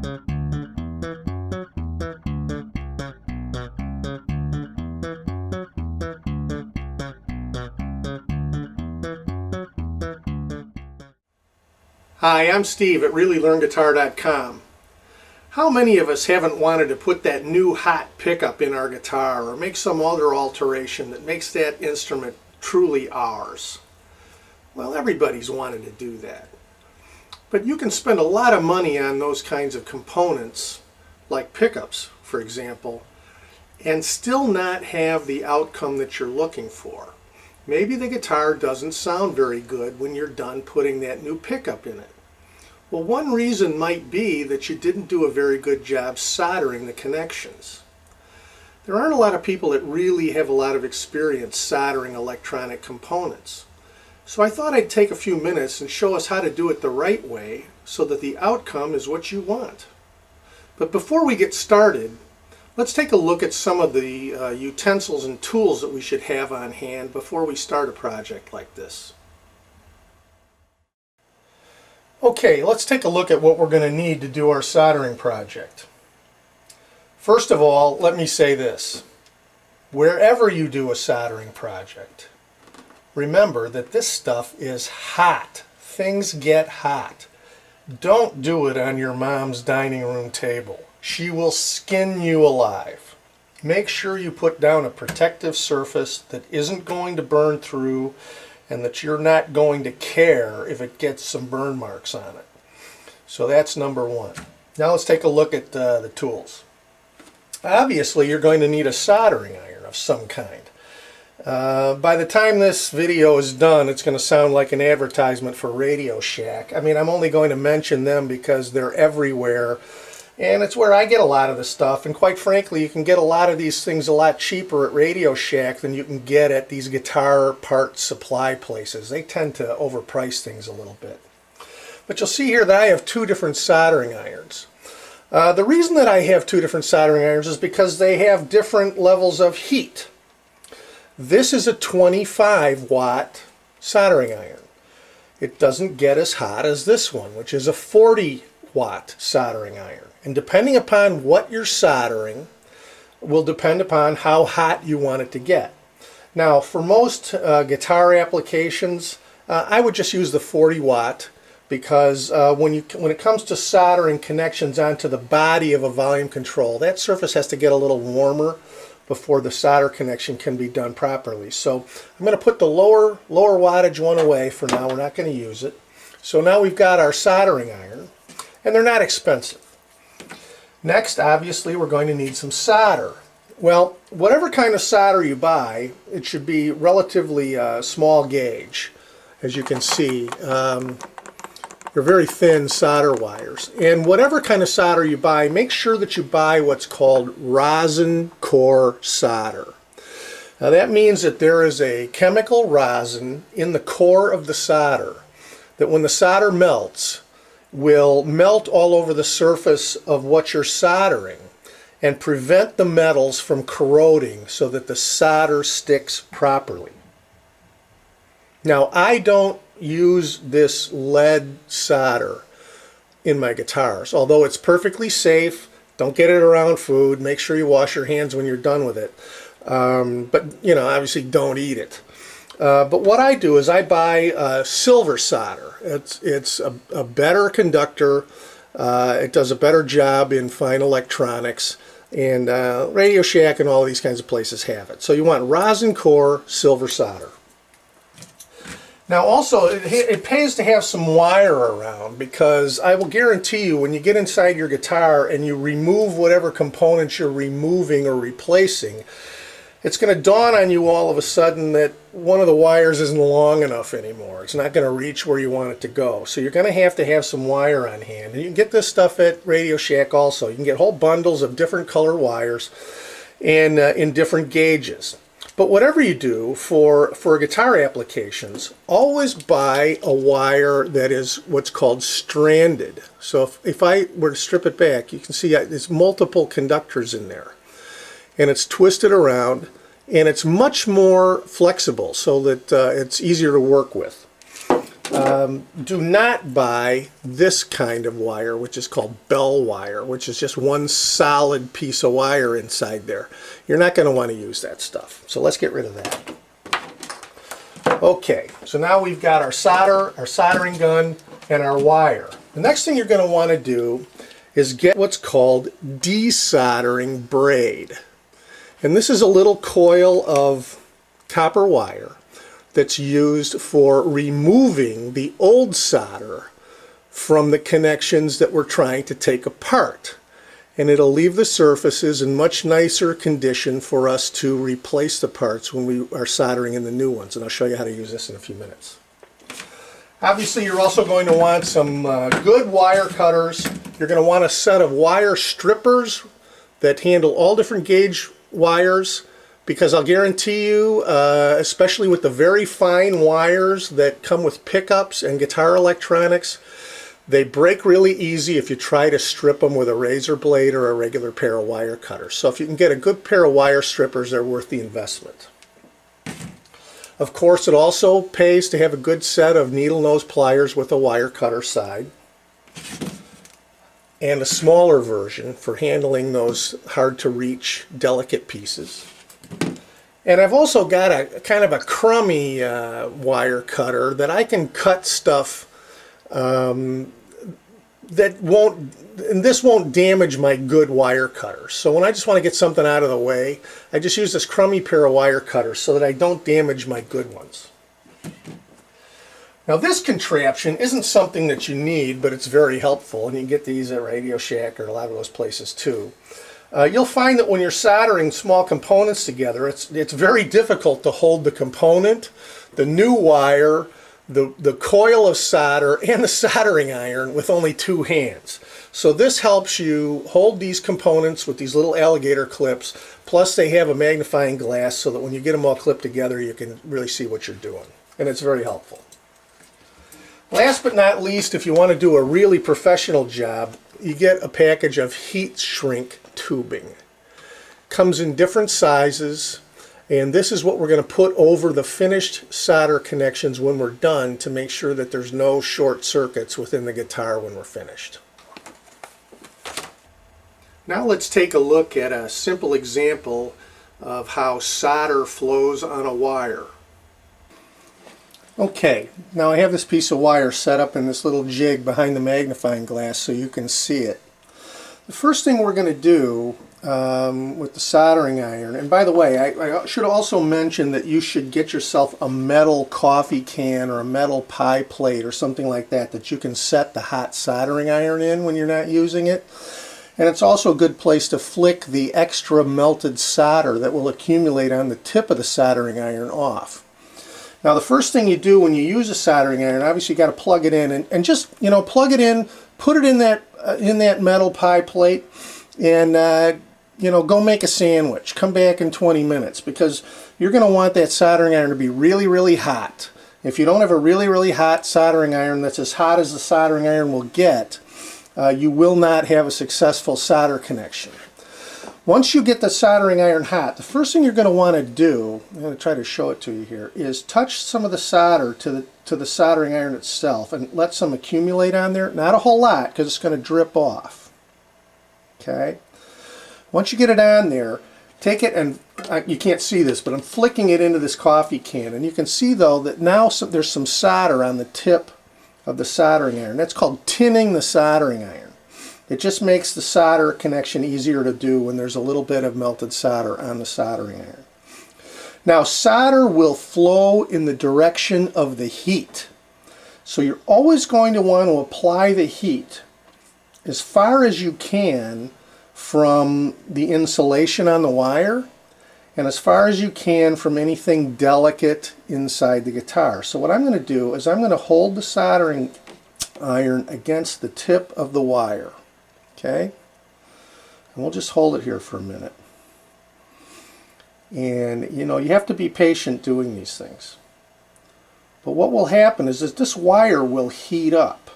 Hi, I'm Steve at ReallyLearnGuitar.com. How many of us haven't wanted to put that new hot pickup in our guitar or make some other alteration that makes that instrument truly ours? Well, everybody's wanted to do that. But you can spend a lot of money on those kinds of components, like pickups, for example, and still not have the outcome that you're looking for. Maybe the guitar doesn't sound very good when you're done putting that new pickup in it. Well, one reason might be that you didn't do a very good job soldering the connections. There aren't a lot of people that really have a lot of experience soldering electronic components. So I thought I'd take a few minutes and show us how to do it the right way so that the outcome is what you want. But before we get started, let's take a look at some of the utensils and tools that we should have on hand before we start a project like this. Okay, let's take a look at what we're going to need to do our soldering project. First of all, let me say this. Wherever you do a soldering project, remember that this stuff is hot. Things get hot. Don't do it on your mom's dining room table. She will skin you alive. Make sure you put down a protective surface that isn't going to burn through and that you're not going to care if it gets some burn marks on it. So that's number one. Now let's take a look at the tools. Obviously you're going to need a soldering iron of some kind. By the time this video is done, it's going to sound like an advertisement for Radio Shack. I mean, I'm only going to mention them because they're everywhere. And it's where I get a lot of the stuff, and quite frankly you can get a lot of these things a lot cheaper at Radio Shack than you can get at these guitar part supply places. They tend to overprice things a little bit. But you'll see here that I have two different soldering irons. The reason that I have two different soldering irons is because they have different levels of heat. This is a 25-watt soldering iron. It doesn't get as hot as this one, which is a 40-watt soldering iron. And depending upon what you're soldering will depend upon how hot you want it to get. Now, for most guitar applications, I would just use the 40-watt because when it comes to soldering connections onto the body of a volume control, that surface has to get a little warmer before the solder connection can be done properly. So I'm going to put the lower wattage one away for now. We're not going to use it. So now we've got our soldering iron, and they're not expensive. Next, obviously, we're going to need some solder. Well, whatever kind of solder you buy, it should be relatively small gauge. As you can see, they're very thin solder wires. And whatever kind of solder you buy, make sure that you buy what's called rosin core solder. Now that means that there is a chemical rosin in the core of the solder that when the solder melts, will melt all over the surface of what you're soldering and prevent the metals from corroding so that the solder sticks properly. Now, I don't use this lead solder in my guitars, although it's perfectly safe. Don't get it around food. Make sure you wash your hands when you're done with it. But, you know, obviously don't eat it. But what I do is I buy silver solder. It's a better conductor. It does a better job in fine electronics. And Radio Shack and all these kinds of places have it. So you want rosin core silver solder. Now also, it pays to have some wire around because I will guarantee you when you get inside your guitar and you remove whatever components you're removing or replacing, it's going to dawn on you all of a sudden that one of the wires isn't long enough anymore. It's not going to reach where you want it to go. So you're going to have some wire on hand. And you can get this stuff at Radio Shack also. You can get whole bundles of different color wires and in different gauges. But whatever you do for guitar applications, always buy a wire that is what's called stranded. So if I were to strip it back, you can see there's multiple conductors in there. And it's twisted around, and it's much more flexible so that it's easier to work with. do not buy this kind of wire, which is called bell wire, which is just one solid piece of wire inside there. You're not going to want to use that stuff. So let's get rid of that. Okay, so now we've got our solder, our soldering gun, and our wire. The next thing you're going to want to do is get what's called desoldering braid. And this is a little coil of copper wire that's used for removing the old solder from the connections that we're trying to take apart. And it'll leave the surfaces in much nicer condition for us to replace the parts when we are soldering in the new ones. And I'll show you how to use this in a few minutes. Obviously, you're also going to want some good wire cutters. You're going to want a set of wire strippers that handle all different gauge wires, because I'll guarantee you, especially with the very fine wires that come with pickups and guitar electronics, they break really easy if you try to strip them with a razor blade or a regular pair of wire cutters. So if you can get a good pair of wire strippers, they're worth the investment. Of course, it also pays to have a good set of needle nose pliers with a wire cutter side, and a smaller version for handling those hard to reach, delicate pieces. And I've also got a kind of a crummy wire cutter that I can cut stuff that won't, and this won't damage my good wire cutters. So when I just want to get something out of the way, I just use this crummy pair of wire cutters so that I don't damage my good ones. Now this contraption isn't something that you need, but it's very helpful, and you can get these at Radio Shack or a lot of those places too. You'll find that when you're soldering small components together, it's very difficult to hold the component, the new wire, the coil of solder, and the soldering iron with only two hands. So this helps you hold these components with these little alligator clips, plus they have a magnifying glass so that when you get them all clipped together you can really see what you're doing. And it's very helpful. Last but not least, if you want to do a really professional job, you get a package of heat shrink tubing. Comes in different sizes, and this is what we're going to put over the finished solder connections when we're done to make sure that there's no short circuits within the guitar when we're finished. Now let's take a look at a simple example of how solder flows on a wire. Okay, now I have this piece of wire set up in this little jig behind the magnifying glass so you can see it. The first thing we're going to do with the soldering iron, and by the way, I should also mention that you should get yourself a metal coffee can or a metal pie plate or something like that that you can set the hot soldering iron in when you're not using it. And it's also a good place to flick the extra melted solder that will accumulate on the tip of the soldering iron off. Now the first thing you do when you use a soldering iron, obviously you got to plug it in and just, you know, plug it in, put it in that metal pie plate, and you know, go make a sandwich. Come back in 20 minutes because you're going to want that soldering iron to be really, really hot. If you don't have a really, really hot soldering iron that's as hot as the soldering iron will get, you will not have a successful solder connection. Once you get the soldering iron hot, the first thing you're going to want to do, I'm going to try to show it to you here, is touch some of the solder to the soldering iron itself and let some accumulate on there. Not a whole lot because it's going to drip off. Okay? Once you get it on there, take it and, you can't see this, but I'm flicking it into this coffee can. And you can see though that now there's some solder on the tip of the soldering iron. That's called tinning the soldering iron. It just makes the solder connection easier to do when there's a little bit of melted solder on the soldering iron. Now solder will flow in the direction of the heat. So you're always going to want to apply the heat as far as you can from the insulation on the wire and as far as you can from anything delicate inside the guitar. So what I'm going to do is I'm going to hold the soldering iron against the tip of the wire. Okay? And we'll just hold it here for a minute. And you know, you have to be patient doing these things. But what will happen is that this wire will heat up.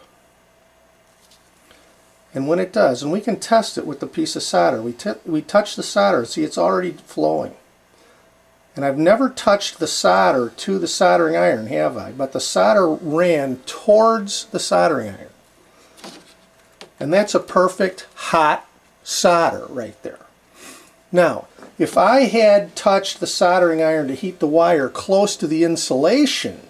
And when it does, and we can test it with the piece of solder, we touch the solder, see it's already flowing. And I've never touched the solder to the soldering iron, have I? But the solder ran towards the soldering iron. And that's a perfect hot solder right there. Now, if I had touched the soldering iron to heat the wire close to the insulation,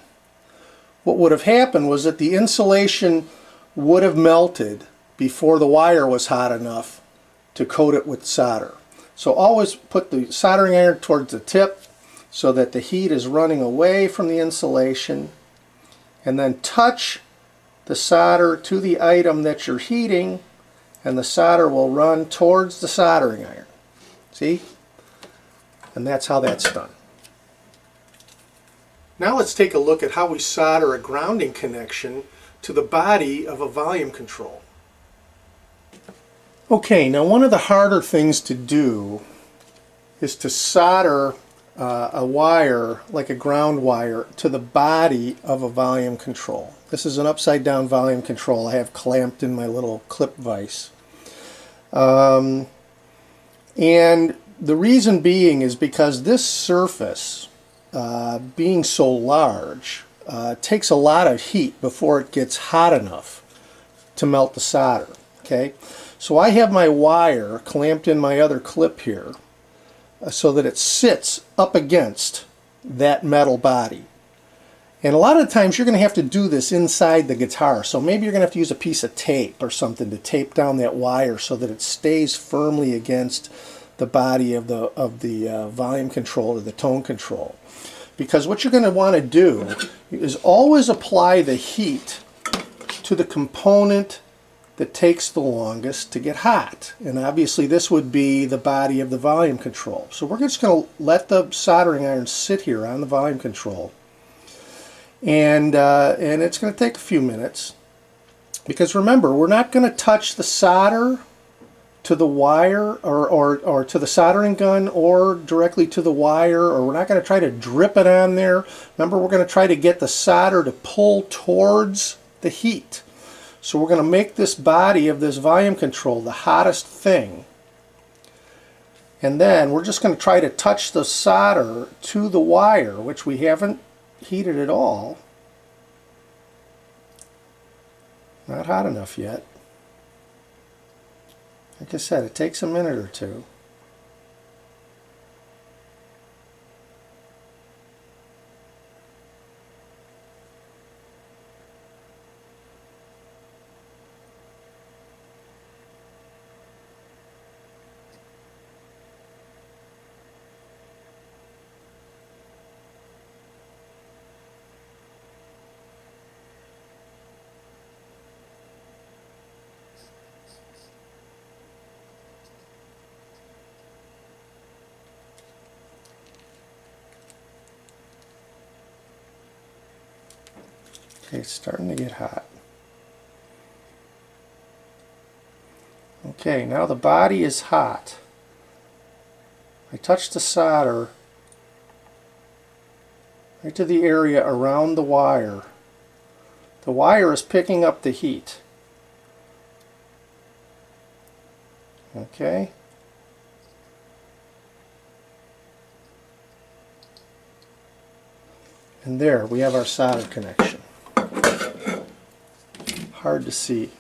what would have happened was that the insulation would have melted before the wire was hot enough to coat it with solder. So always put the soldering iron towards the tip so that the heat is running away from the insulation, and then touch the solder to the item that you're heating, and the solder will run towards the soldering iron. See? And that's how that's done. Now let's take a look at how we solder a grounding connection to the body of a volume control. Okay, now one of the harder things to do is to solder a wire, like a ground wire, to the body of a volume control. This is an upside down volume control I have clamped in my little clip vise. And the reason being is because this surface, being so large, takes a lot of heat before it gets hot enough to melt the solder. Okay, so I have my wire clamped in my other clip here so that it sits up against that metal body. And a lot of times you're going to have to do this inside the guitar, so maybe you're going to have to use a piece of tape or something to tape down that wire so that it stays firmly against the body of the volume control or the tone control. Because what you're going to want to do is always apply the heat to the component that takes the longest to get hot. And obviously this would be the body of the volume control. So we're just going to let the soldering iron sit here on the volume control. And it's going to take a few minutes. Because remember, we're not going to touch the solder to the wire or to the soldering gun or directly to the wire, or we're not going to try to drip it on there. Remember, we're going to try to get the solder to pull towards the heat. So we're going to make this body of this volume control the hottest thing. And then we're just going to try to touch the solder to the wire, which we haven't heated at all. Not hot enough yet. Like I said, it takes a minute or two. Okay, it's starting to get hot. Okay, now the body is hot. I touch the solder right to the area around the wire. The wire is picking up the heat. Okay. And there we have our solder connection. Hard to see.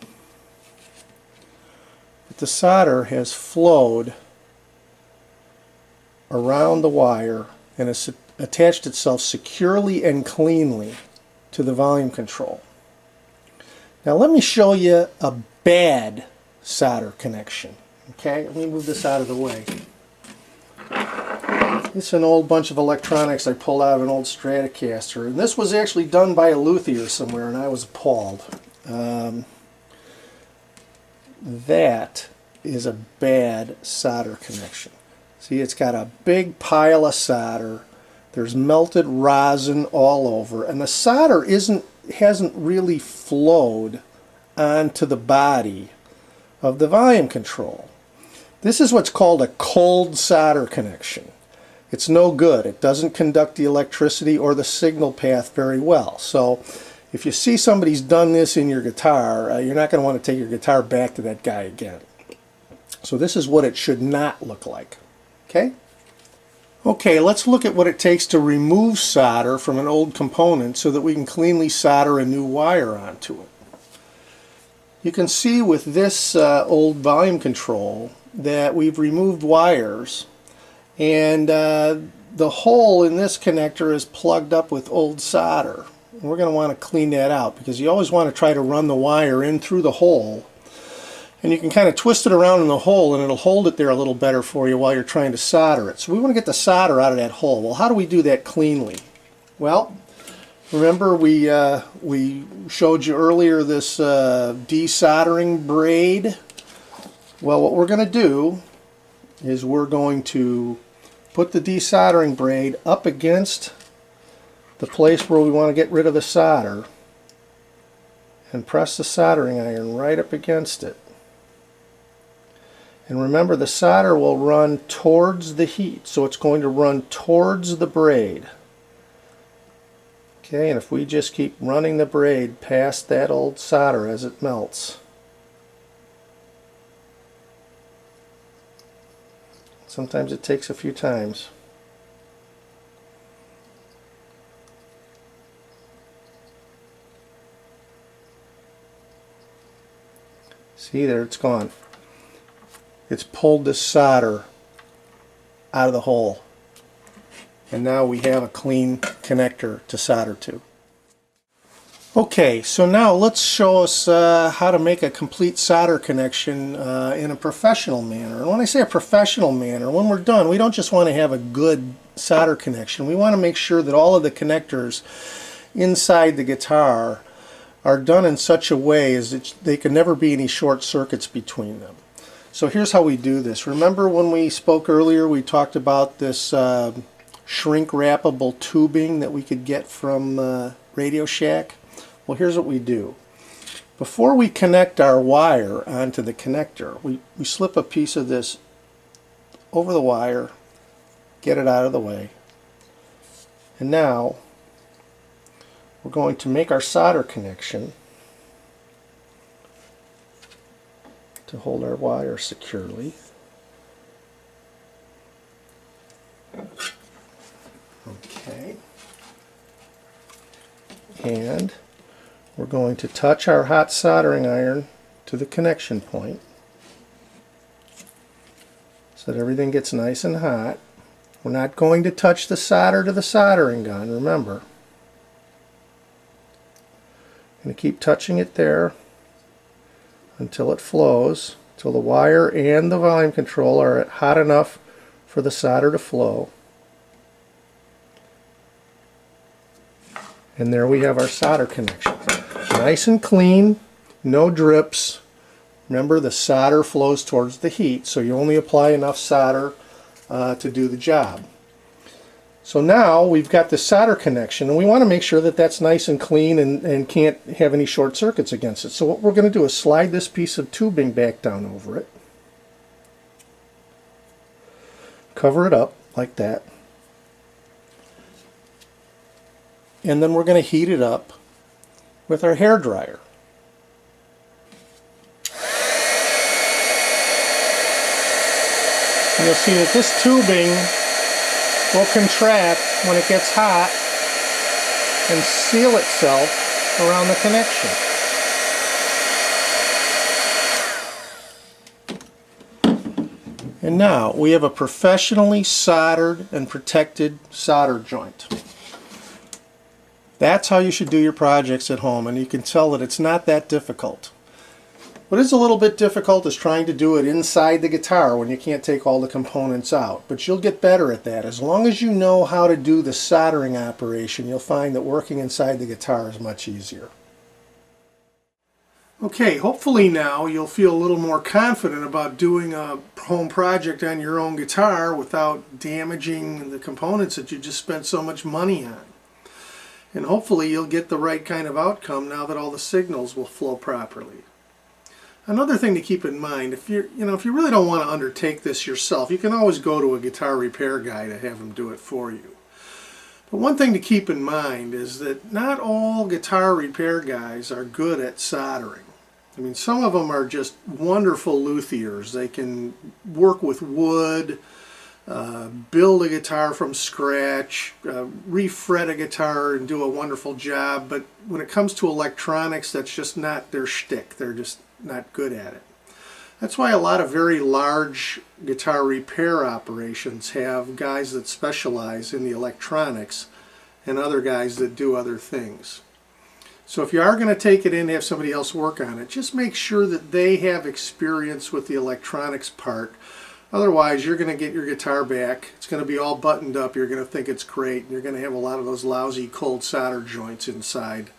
But the solder has flowed around the wire and has attached itself securely and cleanly to the volume control. Now let me show you a bad solder connection. Okay, let me move this out of the way. This is an old bunch of electronics I pulled out of an old Stratocaster, and this was actually done by a luthier somewhere, and I was appalled. That is a bad solder connection. See, it's got a big pile of solder. There's melted rosin all over, and the solder hasn't really flowed onto the body of the volume control. This is what's called a cold solder connection. It's no good. It doesn't conduct the electricity or the signal path very well. So if you see somebody's done this in your guitar, you're not going to want to take your guitar back to that guy again. So this is what it should not look like. Okay? Okay, let's look at what it takes to remove solder from an old component so that we can cleanly solder a new wire onto it. You can see with this old volume control that we've removed wires, and the hole in this connector is plugged up with old solder. We're going to want to clean that out because you always want to try to run the wire in through the hole, and you can kind of twist it around in the hole and it'll hold it there a little better for you while you're trying to solder it. So we want to get the solder out of that hole. Well, how do we do that cleanly? Well, remember we showed you earlier this desoldering braid? Well, what we're going to do is we're going to put the desoldering braid up against the place where we want to get rid of the solder and press the soldering iron right up against it. And remember, the solder will run towards the heat, so it's going to run towards the braid. Okay, and if we just keep running the braid past that old solder as it melts. Sometimes it takes a few times. See, there it's gone. It's pulled the solder out of the hole. And now we have a clean connector to solder to. Okay, so now let's show us how to make a complete solder connection in a professional manner. And when I say a professional manner, when we're done, we don't just want to have a good solder connection. We want to make sure that all of the connectors inside the guitar are done in such a way as that there can never be any short circuits between them. So here's how we do this. Remember when we spoke earlier, we talked about this shrink wrappable tubing that we could get from Radio Shack? Well, here's what we do. Before we connect our wire onto the connector, we slip a piece of this over the wire, get it out of the way, and now we're going to make our solder connection to hold our wire securely. Okay. And we're going to touch our hot soldering iron to the connection point so that everything gets nice and hot. We're not going to touch the solder to the soldering gun, remember. I'm going to keep touching it there until it flows, until the wire and the volume control are hot enough for the solder to flow. And there we have our solder connection. Nice and clean, no drips. Remember, the solder flows towards the heat, so you only apply enough solder to do the job. So now we've got the solder connection, and we want to make sure that that's nice and clean and can't have any short circuits against it. So what we're going to do is slide this piece of tubing back down over it. Cover it up like that. And then we're going to heat it up with our hair dryer. And you'll see that this tubing will contract when it gets hot and seal itself around the connection. And now we have a professionally soldered and protected solder joint. That's how you should do your projects at home, and you can tell that it's not that difficult. What is a little bit difficult is trying to do it inside the guitar when you can't take all the components out. But you'll get better at that. As long as you know how to do the soldering operation, you'll find that working inside the guitar is much easier. Okay, hopefully now you'll feel a little more confident about doing a home project on your own guitar without damaging the components that you just spent so much money on. And hopefully you'll get the right kind of outcome now that all the signals will flow properly. Another thing to keep in mind, if you really don't want to undertake this yourself, you can always go to a guitar repair guy to have him do it for you. But one thing to keep in mind is that not all guitar repair guys are good at soldering. I mean, some of them are just wonderful luthiers. They can work with wood, build a guitar from scratch, refret a guitar and do a wonderful job, but when it comes to electronics, that's just not their shtick. They're just not good at it. That's why a lot of very large guitar repair operations have guys that specialize in the electronics and other guys that do other things. So if you are going to take it in and have somebody else work on it, just make sure that they have experience with the electronics part. Otherwise, you're going to get your guitar back. It's going to be all buttoned up. You're going to think it's great. And you're going to have a lot of those lousy cold solder joints inside.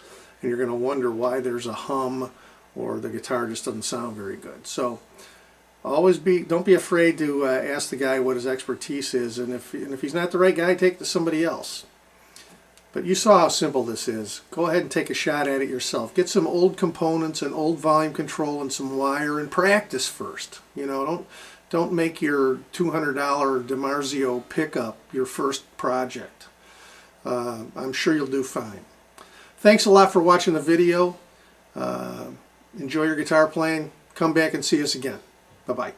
And you're going to wonder why there's a hum or the guitar just doesn't sound very good. So don't be afraid to ask the guy what his expertise is. And if he's not the right guy, take it to somebody else. But you saw how simple this is. Go ahead and take a shot at it yourself. Get some old components and old volume control and some wire and practice first. You know, don't make your $200 DiMarzio pickup your first project. I'm sure you'll do fine. Thanks a lot for watching the video. Enjoy your guitar playing. Come back and see us again. Bye-bye.